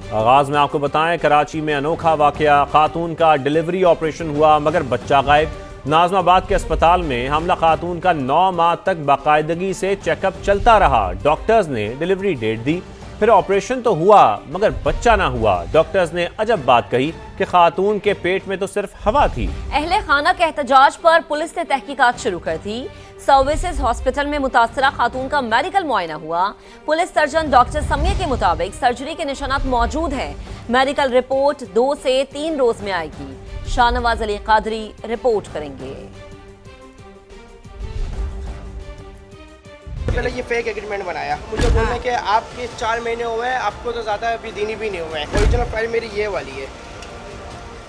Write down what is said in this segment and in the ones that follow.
आगाज में आपको बताएं, कराची में अनोखा वाकया, खातून का डिलीवरी ऑपरेशन हुआ मगर बच्चा गायब। नाजमाबाद के अस्पताल में हमला खातून का 9 माह तक बाकायदगी से चेकअप चलता रहा। डॉक्टर्स ने डिलीवरी डेट दी, फिर ऑपरेशन तो हुआ मगर बच्चा ना हुआ। डॉक्टर्स ने अजब बात कही कि खातून के पेट में तो सिर्फ हवा थी। अहले खाना के एहतजाज पर पुलिस ने तहकीकात शुरू कर दी। सर्विसेज हॉस्पिटल में मुतासरा खातून का मेडिकल मुआयना हुआ। पुलिस सर्जन डॉक्टर समिया के मुताबिक सर्जरी के निशानात मौजूद हैं। मेडिकल रिपोर्ट 2 से 3 रोज में आएगी। शाहनवाज अली कादरी रिपोर्ट करेंगे। पहले ये फेक एग्रीमेंट बनाया, मुझे बोलने के आपके 4 महीने हुए हैं, आपको तो ज़्यादा अभी दिन भी नहीं हुए हैं। ओरिजिनल फाइल मेरी ये वाली है,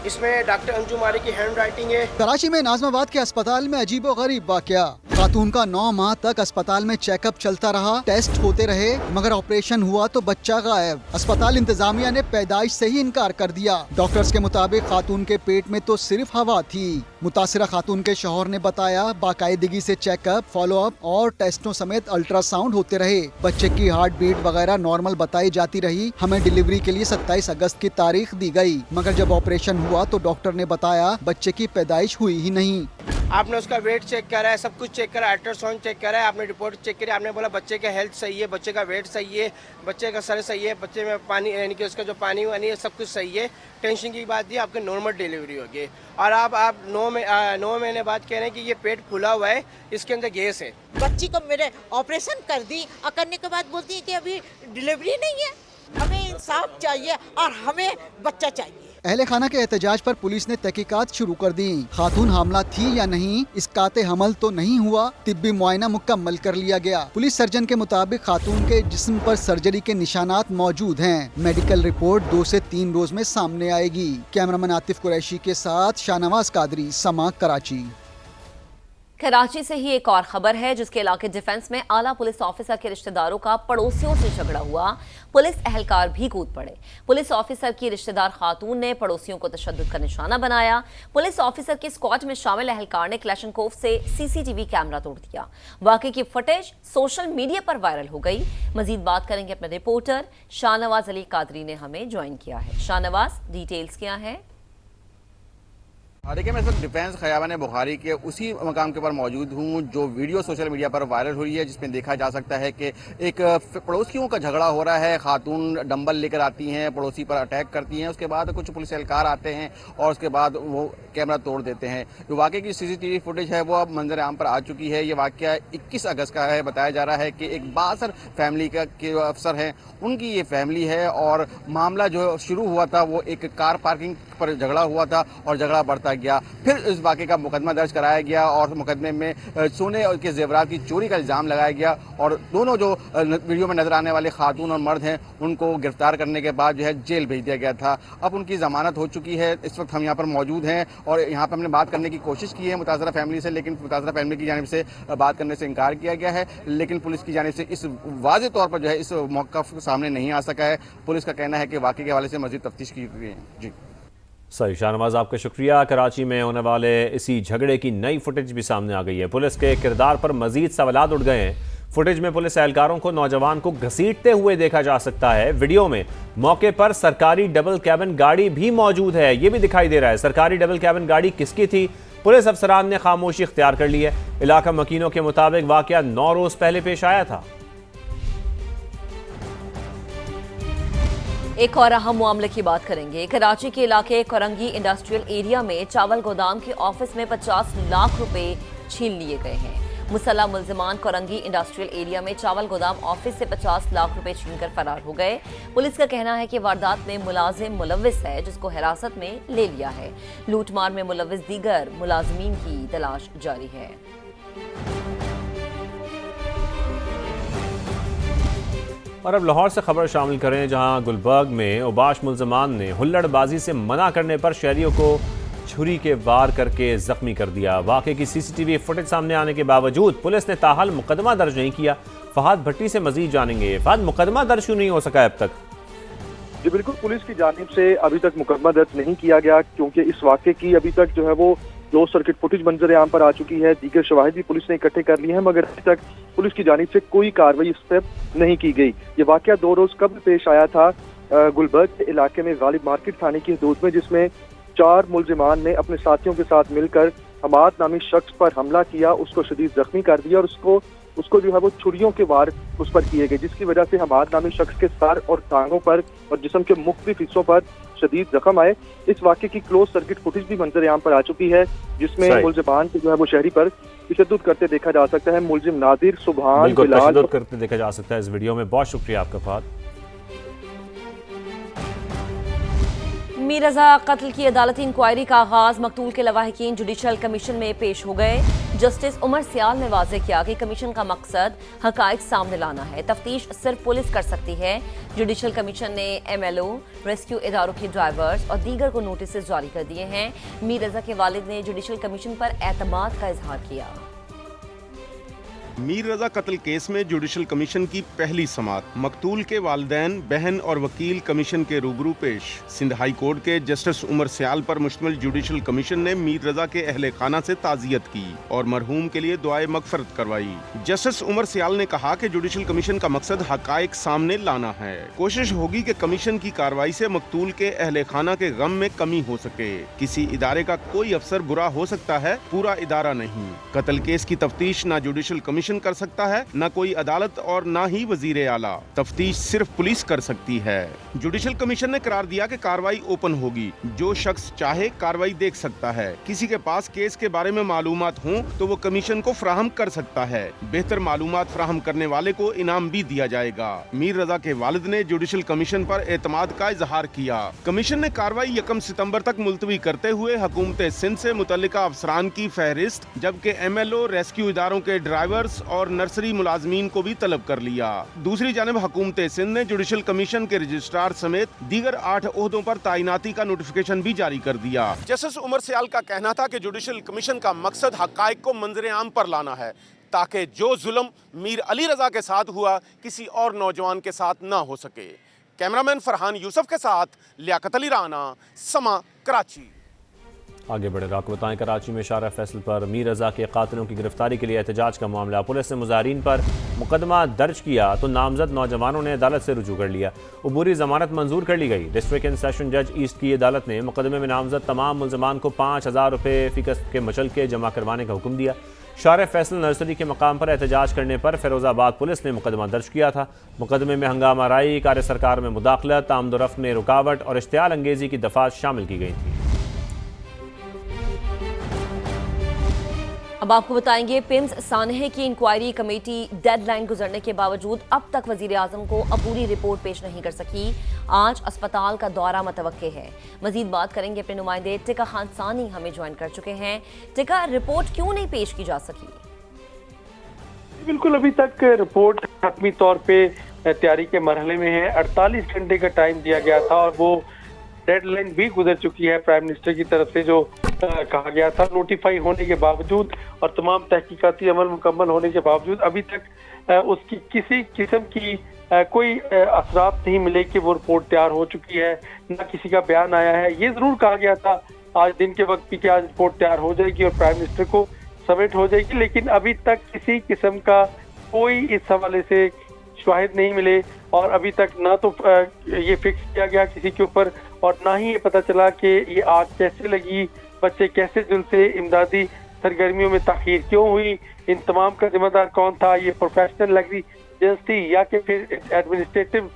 इसमें डॉक्टर अंजू मारी की हैंड राइटिंग है। कराची में नाजमाबाद के अस्पताल में अजीबोगरीब वाकया। खातून का 9 माह तक अस्पताल में चेकअप चलता रहा, टेस्ट होते रहे मगर ऑपरेशन हुआ तो बच्चा गायब। अस्पताल इंतजामिया ने पैदाइश से ही इनकार कर दिया। डॉक्टर्स के मुताबिक खातून के पेट में तो सिर्फ हवा थी। मुतासिरा खातून के शौहर ने बताया बाकायदगी से चेकअप, फॉलोअप और टेस्टों समेत अल्ट्रासाउंड होते रहे। बच्चे की हार्ट बीट वगैरह नॉर्मल बताई जाती रही। हमें डिलीवरी के लिए 27 अगस्त की तारीख दी गई मगर जब ऑपरेशन हुआ तो डॉक्टर ने बताया बच्चे की पैदाइश हुई ही नहीं। आपने उसका वेट चेक करा है, सब कुछ चेक करा, अल्ट्रासाउंड चेक करा है, आपने रिपोर्ट चेक करी, आपने बोला बच्चे का हेल्थ सही है, बच्चे का वेट सही है, बच्चे का सर सही है, बच्चे में पानी यानी कि उसका जो पानी वानी है सब कुछ सही है। टेंशन की बात थी, आपकी नॉर्मल डिलीवरी होगी। और आप 9 महीने बाद कह रहे हैं कि ये पेट फूला हुआ है, इसके अंदर गैस है। बच्ची को मेरे ऑपरेशन कर दी और करने के बाद बोलती है कि अभी डिलीवरी नहीं है। हमें इंसाफ चाहिए और हमें बच्चा चाहिए। अहले खाना के एहतजाज पर पुलिस ने तहकीकात शुरू कर दी। खातून हामला थी या नहीं, इसकाते हमल तो नहीं हुआ। तिब्बी मुआयना मुकम्मल कर लिया गया। पुलिस सर्जन के मुताबिक खातून के जिस्म पर सर्जरी के निशानात मौजूद हैं। मेडिकल रिपोर्ट 2 से 3 रोज में सामने आएगी। कैमरामैन आतिफ कुरैशी के साथ शाहनवाज कादरी, समा, कराची। कराची से ही एक और खबर है जिसके इलाके डिफेंस में आला पुलिस ऑफिसर के रिश्तेदारों का पड़ोसियों से झगड़ा हुआ। पुलिस एहलकार भी कूद पड़े। पुलिस ऑफिसर की रिश्तेदार खातून ने पड़ोसियों को तशद्दुद का निशाना बनाया। पुलिस ऑफिसर के स्क्वाड में शामिल एहलकार ने क्लैशनकोफ से सीसीटीवी कैमरा तोड़ दिया। वाकई की फुटेज सोशल मीडिया पर वायरल हो गई। मजीद बात करेंगे अपने रिपोर्टर शाहनवाज अली कादरी ने हमें ज्वाइन किया है। शाहनवाज, डिटेल्स क्या है? देखिए, मैं सर डिफेंस खयाबान बुखारी के उसी मकाम के ऊपर मौजूद हूँ जो वीडियो सोशल मीडिया पर वायरल हुई है, जिसमें देखा जा सकता है कि एक पड़ोसियों का झगड़ा हो रहा है। खातून डंबल लेकर आती हैं, पड़ोसी पर अटैक करती हैं, उसके बाद कुछ पुलिस एहलकार आते हैं और उसके बाद वो कैमरा तोड़ देते हैं। जो वाकई की सीसीटीवी फुटेज है वो अब मंजर आम पर आ चुकी है। ये वाकया 21 अगस्त का है। बताया जा रहा है कि एक बासर फैमिली का के अफसर हैं, उनकी ये फैमिली है और मामला जो शुरू हुआ था वो एक कार पार्किंग पर झगड़ा हुआ था और झगड़ा बढ़ता गया। फिर इस वाक़े का मुकदमा दर्ज कराया गया और मुकदमे में सोने के जेवरात की चोरी का इल्ज़ाम लगाया गया और दोनों जो वीडियो में नजर आने वाले खातून और मर्द हैं उनको गिरफ्तार करने के बाद जो है जेल भेज दिया गया था। अब उनकी ज़मानत हो चुकी है। इस वक्त हम यहाँ पर मौजूद हैं और यहाँ पर हमने बात करने की कोशिश की है मुतासरा फैमिली से, लेकिन मुतासरा फैमिली की जानिब से बात करने से इनकार किया गया है। लेकिन पुलिस की जानिब से इस वाज़े तौर पर जो है इस मौक़िफ़ सामने नहीं आ सका है। पुलिस का कहना है कि वाक़े के हवाले से मज़ीद तफ्तीश की गई है। जी सही, शाहनवाज आपका शुक्रिया। कराची में होने वाले इसी झगड़े की नई फुटेज भी सामने आ गई है। पुलिस के किरदार पर मजीद सवालात उठ गए हैं। फुटेज में पुलिस एहलकारों को नौजवान को घसीटते हुए देखा जा सकता है। वीडियो में मौके पर सरकारी डबल कैबिन गाड़ी भी मौजूद है, ये भी दिखाई दे रहा है। सरकारी डबल कैबिन गाड़ी किसकी थी? पुलिस अफसरान ने खामोशी इख्तियार कर ली है। इलाका मकीनों के मुताबिक वाकया 9 रोज पहले पेश आया था। एक और अहम मामले की बात करेंगे। कराची के इलाके कोरंगी इंडस्ट्रियल एरिया में चावल गोदाम के ऑफिस में 50 लाख रुपए छीन लिए गए हैं। मुसल्लह मुल्जिमान कोरंगी इंडस्ट्रियल एरिया में चावल गोदाम ऑफिस से 50 लाख रुपए छीनकर फरार हो गए। पुलिस का कहना है कि वारदात में मुलाजिम मुलव्विस है जिसको हिरासत में ले लिया है। लूटमार में मुलव्विस दीगर मुलाजिमीन की तलाश जारी है। और अब लाहौर से खबर शामिल करें, जहां गुलबर्ग में उबाश मुल्ज़मान ने हुल्लड़बाजी से मना करने पर शहरियों को छुरी के वार करके जख्मी कर दिया। वाक़े की सीसीटीवी फुटेज सामने आने के बावजूद पुलिस ने ताहाल मुकदमा दर्ज नहीं किया। फहद भट्टी से मजीद जानेंगे। फहद, मुकदमा दर्ज क्यों नहीं हो सका अब तक? जी बिल्कुल, पुलिस की जानिब से अभी तक मुकदमा दर्ज नहीं किया गया क्योंकि इस वाक़े की अभी तक जो है वो 2 सर्किट फुटेज मंजर आम पर आ चुकी है। दीगर शवाहिद भी पुलिस ने इकट्ठे कर लिए हैं मगर अभी तक पुलिस की जानिब से कोई कार्रवाई इस पर नहीं की गई। ये वाकया 2 रोज कब पेश आया था गुलबर्ग के इलाके में गालिब मार्केट थाने की हदूद में, जिसमें 4 मुलजिमान ने अपने साथियों के साथ मिलकर हमाद नामी शख्स पर हमला किया, उसको शदीद जख्मी कर दिया और उसको जो है वो छुरियों के वार उस पर किए गए, जिसकी वजह से हमाद नामी शख्स के सर और टांगों पर और जिस्म के मुख्तलिफ हिस्सों पर शदीद जख्म आए। इस वाक़े की क्लोज सर्किट फुटेज भी मंजर आम पर आ चुकी है, जिसमें मुलजिमान को जो है वो शहरी पर तशद्दुद करते देखा जा सकता है। मुलजिम नादिर, सुबहान, बिलाल करते देखा जा सकता है इस वीडियो में। बहुत शुक्रिया आपका फहद। मीर रजा कत्ल की अदालती इंक्वायरी का आगाज, मकतूल के लवाहिकीन जुडिशल कमीशन में पेश हो गए। जस्टिस उमर सियाल ने वाज़ेह किया कि कमीशन का मकसद हकाइक सामने लाना है, तफ्तीश सिर्फ पुलिस कर सकती है। जुडिशल कमीशन ने MLO, रेस्क्यू इदारों के ड्राइवर्स और दीगर को नोटिस जारी कर दिए हैं। मीर रजा के वालिद ने जुडिशल कमीशन पर एतमाद का इजहार किया। मीर रजा कत्ल केस में जुडिशल कमीशन की पहली समाअत, मकतूल के वालिदैन, बहन और वकील कमीशन के रूबरू पेश। सिंध हाई कोर्ट के जस्टिस उमर सियाल पर मुश्तमिल जुडिशल कमीशन ने मीर रजा के अहले खाना से ताज़ियत की और मरहूम के लिए दुआए मगफरत करवाई। जस्टिस उमर सियाल ने कहा कि जुडिशल कमीशन का मकसद हकाइक सामने लाना है। कोशिश होगी कि कमीशन की कार्रवाई से मकतूल के अहले खाना के गम में कमी हो सके। किसी इदारे का कोई अफसर बुरा हो सकता है, पूरा इदारा नहीं। कत्ल केस की तफ्तीश ना जुडिशल कमीशन कर सकता है, न कोई अदालत और न ही वजीर आला। तफ्तीश सिर्फ पुलिस कर सकती है। जुडिशल कमीशन ने करार दिया कि कार्रवाई ओपन होगी, जो शख्स चाहे कार्रवाई देख सकता है। किसी के पास केस के बारे में मालूमात हों तो वो कमीशन को फ्राहम कर सकता है। बेहतर मालूमात फ्राहम करने वाले को इनाम भी दिया जाएगा। मीर रजा के वालिद ने जुडिशल कमीशन पर एतमाद का इजहार किया। कमीशन ने कार्रवाई 1 सितम्बर तक मुलतवी करते हुए हुकूमत सिंध से मुतल्लिका अफसरान की फहरिस्त, जबकि MLO, रेस्क्यू इदारों के ड्राइवर्स और नर्सरी मुलाजमीन को भी तलब कर लिया। दूसरी जानिब हुकूमत सिंध ने जुडिशल कमीशन के रजिस्ट्रार समेत दीगर 8 ओहदों पर तैनाती का नोटिफिकेशन भी जारी कर दिया। जस्टिस उमर सियाल का कहना था कि जुडिशल कमीशन का मकसद हकाइक को मंजर आम पर लाना है, ताकि जो जुल्म मीर अली रजा के साथ हुआ किसी और नौजवान के साथ न हो सके। कैमरामैन फरहान यूसुफ के साथ लियाकत अली राना, समा, कराची। आगे बढ़े आपको बताएं, कराची में शारा फैसल पर मीर रजा के कातिलों की गिरफ्तारी के लिए एहतजाज का मामला। पुलिस ने मुजाहिरीन पर मुकदमा दर्ज किया तो नामजद नौजवानों ने अदालत से रुजू कर लिया। अबूरी जमानत मंजूर कर ली गई। डिस्ट्रिक्ट एंड सेशन जज ईस्ट की अदालत ने मुकदमे में नामजद तमाम मुलजमान को 5000 रुपये फ़ीस के मचल के जमा करवाने का हुक्म दिया। शारा फैसल नर्सरी के मकाम पर एहतजाज करने पर फिरोजाबाद पुलिस ने मुकदमा दर्ज किया था। मुकदमे में हंगामा राई, कार्य सरकार में मुदाखलत, आमदोरफ्त में रुकावट और इश्तियाल अंगेजी की दफात शामिल की गई थी। अब आपको बताएंगे, पिम्स सानहे की इंक्वायरी कमेटी डेडलाइन गुजरने के बावजूद अब तक वजीर आजम को अपूरी रिपोर्ट पेश नहीं कर सकी। आज अस्पताल का दौरा मुतवक्के है। मजीद बात करेंगे, अपने नुमाइंदे टिका खान सानी हमें ज्वाइन कर चुके हैं। टिका, रिपोर्ट क्यों नहीं पेश की जा सकी? बिल्कुल, अभी तक रिपोर्ट हतमी तौर पे तैयारी के मरहले में है। 48 घंटे का टाइम दिया गया था और वो डेडलाइन भी गुजर चुकी है। प्राइम मिनिस्टर की तरफ से जो कहा गया था, नोटिफाई होने के बावजूद और तमाम तहकीकाती अमल मुकम्मल होने के बावजूद अभी तक उसकी किसी किस्म की कोई असरात नहीं मिले कि वो रिपोर्ट तैयार हो चुकी है, न किसी का बयान आया है। ये जरूर कहा गया था आज दिन के वक्त कि आज रिपोर्ट तैयार हो जाएगी और प्राइम मिनिस्टर को सबमिट हो जाएगी, लेकिन अभी तक किसी किस्म का कोई इस हवाले से शाहिद नहीं मिले और अभी तक ना तो ये फिक्स किया गया किसी के ऊपर और ना ही ये पता चला कि ये आग कैसे लगी, बच्चे कैसे झुलसे, इमदादी सरगर्मियों में ताखीर क्यों हुई, इन तमाम का जिम्मेदार कौन था, ये प्रोफेशनल नेग्लिजेंस थी या कि फिर एडमिनिस्ट्रेटिव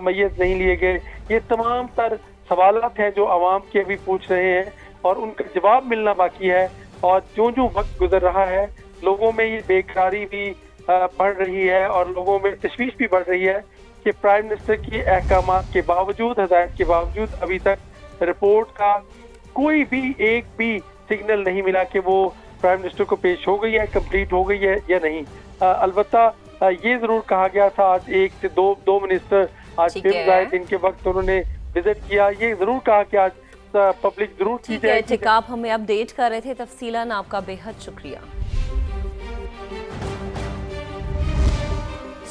मैयत नहीं लिए गए। ये तमाम तर सवालात हैं जो आवाम के अभी पूछ रहे हैं और उनका जवाब मिलना बाकी है। और जो जो वक्त गुजर रहा है, लोगों में ये बेकरारी भी बढ़ रही है और लोगों में तशवीश भी बढ़ रही है कि प्राइम मिनिस्टर के अहकामात के बावजूद, हदायत के बावजूद अभी तक रिपोर्ट का कोई भी एक भी सिग्नल नहीं मिला कि वो प्राइम मिनिस्टर को पेश हो गई है, कंप्लीट हो गई है या नहीं। अलबत्ता ये जरूर कहा गया था आज 1 से 2 मिनिस्टर आज पिम्स आए, इनके वक्त उन्होंने विजिट किया। ये जरूर कहा कि आज पब्लिक जरूर की जाएगी। आप हमें अपडेट कर रहे थे तफसीलन, आपका बेहद शुक्रिया।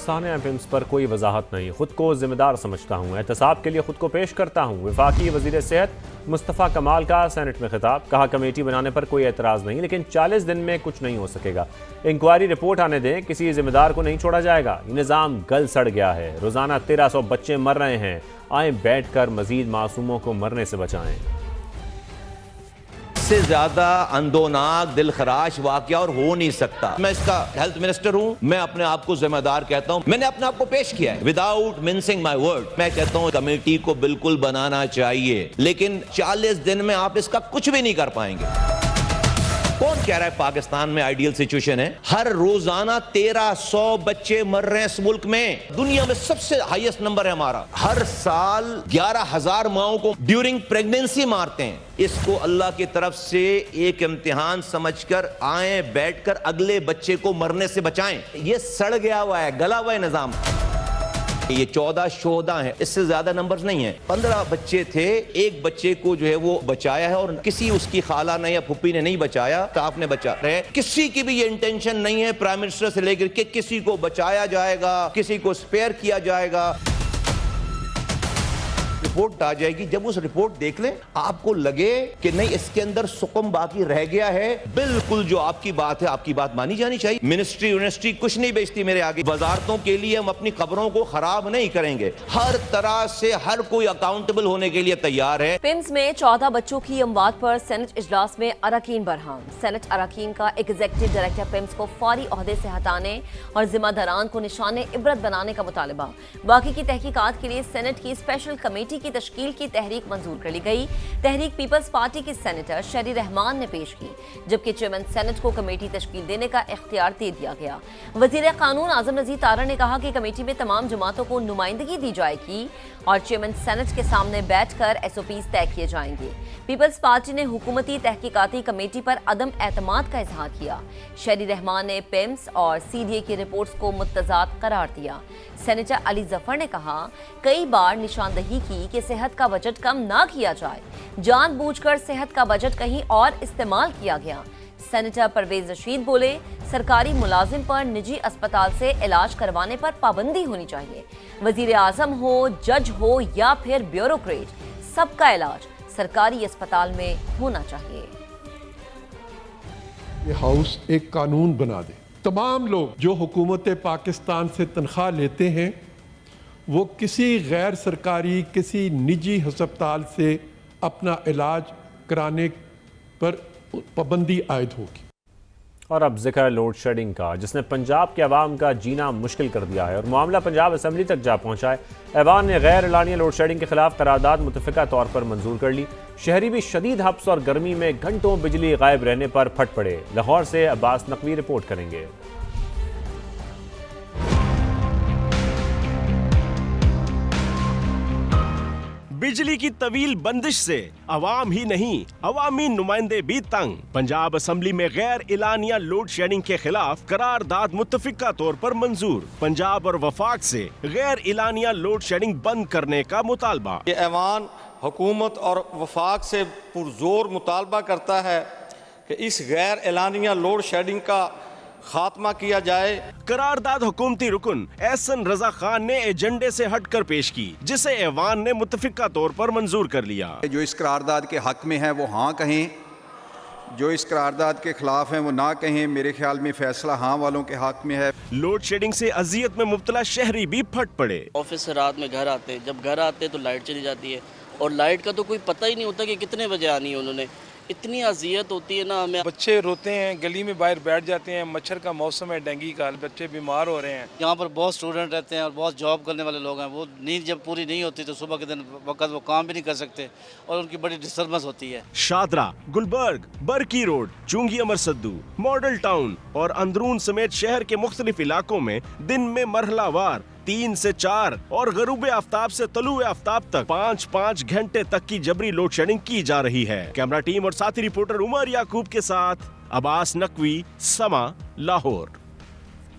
सानिया पिम्स पर कोई वजाहत नहीं, खुद को जिम्मेदार समझता हूँ, एहतसाब के लिए खुद को पेश करता हूँ। वफाकी वजीर सेहत मुस्तफ़ा कमाल का सेनेट में खिताब, कहा कमेटी बनाने पर कोई एतराज़ नहीं, लेकिन 40 दिन में कुछ नहीं हो सकेगा। इंक्वायरी रिपोर्ट आने दें, किसी जिम्मेदार को नहीं छोड़ा जाएगा। ये निज़ाम गल सड़ गया है, रोज़ाना 1300 बच्चे मर रहे हैं। आए बैठ कर मजीद मासूमों को मरने से बचाएं। इससे ज्यादा अंदोनाक दिल खराश वाकया और हो नहीं सकता। मैं इसका हेल्थ मिनिस्टर हूं, मैं अपने आप को जिम्मेदार कहता हूं, मैंने अपने आप को पेश किया है विदाउट मिंसिंग माय वर्ड। मैं कहता हूं कमेटी को बिल्कुल बनाना चाहिए, लेकिन 40 दिन में आप इसका कुछ भी नहीं कर पाएंगे। कौन कह रहा है पाकिस्तान में आइडियल सिचुएशन है? हर रोजाना 1300 बच्चे मर रहे हैं इस मुल्क में, दुनिया में सबसे हाईएस्ट नंबर है हमारा। हर साल 11,000 माओं को ड्यूरिंग प्रेगनेंसी मारते हैं। इसको अल्लाह की तरफ से एक इम्तिहान समझकर आए बैठकर अगले बच्चे को मरने से बचाएं। ये सड़ गया हुआ है, गला हुआ है निजाम। ये 14 है, इससे ज्यादा नंबर्स नहीं है। 15 बच्चे थे, एक बच्चे को जो है वो बचाया है और किसी उसकी खाला ने या फुप्पी ने नहीं बचाया, स्टाफ ने बचा रहे। किसी की भी ये इंटेंशन नहीं है प्राइम मिनिस्टर से लेकर के किसी को बचाया जाएगा, किसी को स्पेयर किया जाएगा। रिपोर्ट आ जाएगी, जब उस रिपोर्ट देख लें आपको लगे कि नहीं इसके अंदर सुकम बाकी रह गया है, बिल्कुल जो आपकी बात है आपकी बात मानी जानी चाहिए। मिनिस्ट्री यूनिवर्सिटी कुछ नहीं बेचती मेरे आगे। वजारतों के लिए हम अपनी खबरों को खराब नहीं करेंगे, हर तरह से हर कोई अकाउंटेबल होने के लिए तैयार है। पिम्स में 14 बच्चों की अमवात पर सेनेट इजलास में अरकान बरहान। सेनेट अरकान का एग्जीक्यूटिव डायरेक्टर पिम्स को फौरी ओहदे से हटाने और जिम्मेदारान को निशाने इबरत बनाने का मुतालबा। बाकी की तहकीकात के लिए सेनेट की स्पेशल कमेटी की तश्कील की तहरीक मंजूर कर ली गई। तहरीक पीपल्स पार्टी के सेनेटर शेरी रहमान ने पेश की, जबकि चेयरमैन सेनेट को कमेटी तश्कील देने का इख्तियार दे दिया गया। वजीर कानून आजम नजीर तारा ने कहा कि कमेटी में तमाम जमातों को नुमाइंदगी दी जाएगी और चेयरमैन सेनेट के सामने बैठकर SOPs तय किए जाएंगे। पीपल्स पार्टी ने हुकूमती तहकीकाती कमेटी पर अदम एतमाद का इजहार किया। शेरी रहमान ने पिम्स और CDA की रिपोर्ट्स को मुतज़ाद करार दिया। सेनेटर अली जफर ने कहा, कई बार निशानदही की कि सेहत का बजट कम ना किया जाए, जानबूझकर सेहत का बजट कहीं और इस्तेमाल किया गया। सेनेटर परवेज रशीद बोले, सरकारी मुलाजिम पर निजी अस्पताल से इलाज करवाने पर पाबंदी होनी चाहिए। वजीर आजम हो, जज हो या फिर ब्यूरोक्रेट, सबका इलाज सरकारी अस्पताल में होना चाहिए। ये हाउस एक कानून बना दे, तमाम लोग जो हुकूमत पाकिस्तान से तनख्वाह लेते हैं वो किसी गैर सरकारी किसी निजी अस्पताल से अपना इलाज कराने पर पाबंदी आयद होगी। और अब जिक्र लोड शेडिंग का, जिसने पंजाब के अवाम का जीना मुश्किल कर दिया है और मामला पंजाब असम्बली तक जा पहुंचा है। ऐवान ने गैर एलानिया लोड शेडिंग के खिलाफ करारदाद मुतफ़िका तौर पर मंजूर कर ली। शहरी भी शदीद हब्स और गर्मी में घंटों बिजली गायब रहने पर फट पड़े। लाहौर से अब्बास नकवी रिपोर्ट करेंगे। बिजली की तवील बंदिश से अवाम ही नहीं अवामी नुमाइंदे भी तंग। पंजाब असम्बली में गैर एलानिया लोड शेडिंग के खिलाफ करारदाद मुत्तफिका तौर पर मंजूर। पंजाब और वफाक से गैर एलानिया लोड शेडिंग बंद करने का मुतालबा। ये ऐवान हुकूमत और वफाक से पुरजोर मुतालबा करता है कि इस गैर एलानिया लोड शेडिंग का खात्मा किया जाए। करारदाद हुकूमती रुकन एहसन रजा खान ने एजेंडे से हटकर पेश की, जिसे ऐवान ने मुत्तफिका तौर पर मंजूर कर लिया। जो इस करारदाद के हक में है वो हाँ कहें, जो इस करारदाद के खिलाफ हैं वो ना कहें। मेरे ख्याल में फैसला हाँ वालों के हक में है। लोड शेडिंग से अजियत में मुब्तला शहरी भी फट पड़े। ऑफिस से रात में घर आते, जब घर आते तो लाइट चली जाती है और लाइट का तो कोई पता ही नहीं होता कि कितने बजे आनी है। उन्होंने इतनी अजियत होती है ना हमें। बच्चे रोते हैं, गली में बाहर बैठ जाते हैं, मच्छर का मौसम है, डेंगू का, बच्चे बीमार हो रहे हैं। यहाँ पर बहुत स्टूडेंट रहते हैं और बहुत जॉब करने वाले लोग हैं। वो नींद जब पूरी नहीं होती तो सुबह के दिन वक्त वो काम भी नहीं कर सकते और उनकी बड़ी डिस्टर्बेंस होती है। शादरा, गुलबर्ग, बरकी रोड, चुंगी अमर सद्दू, मॉडल टाउन और अंदरून समेत शहर के मुख्तलिफ इलाकों में दिन में मरहलावार 3 से 4 और गरूबे आफ्ताब से तलुए आफ्ताब तक 5-5 घंटे तक की जबरी लोड शेडिंग की जा रही है। कैमरा टीम और साथी रिपोर्टर उमर याकूब के साथ अब्बास नकवी, समा, लाहौर।